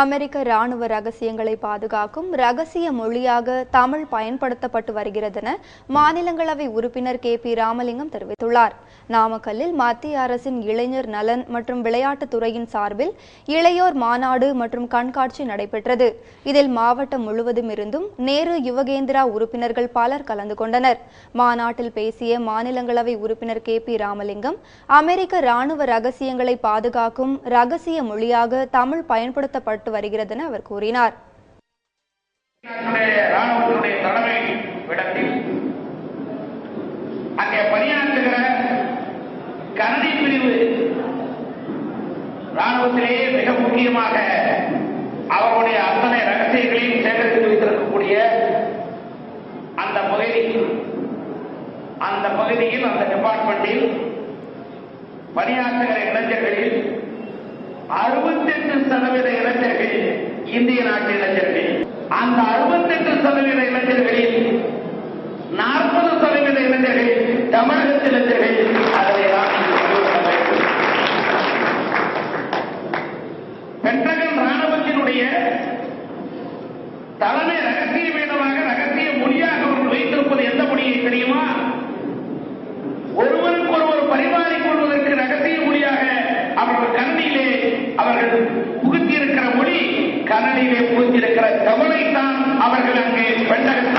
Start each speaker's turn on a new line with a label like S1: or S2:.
S1: அமெரிக்க ராணுவ ரகசியங்களை பாதுகாக்கும் ரகசிய மொழியாக தமிழ் பயன்படுத்தப்பட்டு வருகிறதென மாநிலங்களவை உறுப்பினர் KP ராமலிங்கம் தெரிவித்துள்ளார். நாமக்கல்லில் மத்திய அரசின் இளைஞர் நலன் மற்றும் விளையாட்டுத் துறையின் சார்பில் இளையோர் மாநாடு மற்றும் கண்காட்சி நடைபெற்றது. இதில் மாவட்டம் முழுவதும் இருந்தும் நேரு யுவகேந்திரா உறுப்பினர்கள் பலர் கலந்து கொண்டனர். மாநாட்டில் பேசிய மாநிலங்களவை உறுப்பினர் KP ராமலிங்கம், அமெரிக்க ராணுவ ரகசியங்களை பாதுகாக்கும் ரகசிய மொழியாக தமிழ் பயன்படுத்தப்பட்டு வருகிறது என அவர் கூறினார்.
S2: ராணுவத்தினுடைய தலைமை இடத்தில் அங்கே பணியாற்றுகிற கணனி பிரிவு ராணுவத்திலேயே மிக முக்கியமாக அவருடைய அத்தனை ரகசியங்களையும் சேகரித்து வைத்திருக்கக்கூடிய அந்த பகுதியில் அந்த டிபார்ட்மெண்டில் பணியாற்றுகிற இளைஞர்களில் 68% இளைஞர்கள் இந்திய நாட்டு இளைஞர்கள். அந்த 68% இளைஞர்களில் 40% இளைஞர்கள் தமிழகத்து இளைஞர்கள். அதை பென்டகன் ராணுவத்தினுடைய தலைமை ரகசிய வேடமாக ரகசிய மொழியாக அவர்கள் வைத்திருப்பது எந்த மொழியை தெரியுமா? ஒருவருக்கொருவர் பரிமாறிக் கொள்வதற்கு ரகசிய மொழியாக அவர்கள் கணனியிலே அவர்கள் புகுத்தியிருக்கிற மொழி, கணனியிலே புகுத்தியிருக்கிற தமிழைத்தான் அவர்கள் அங்கே பெண்டகன்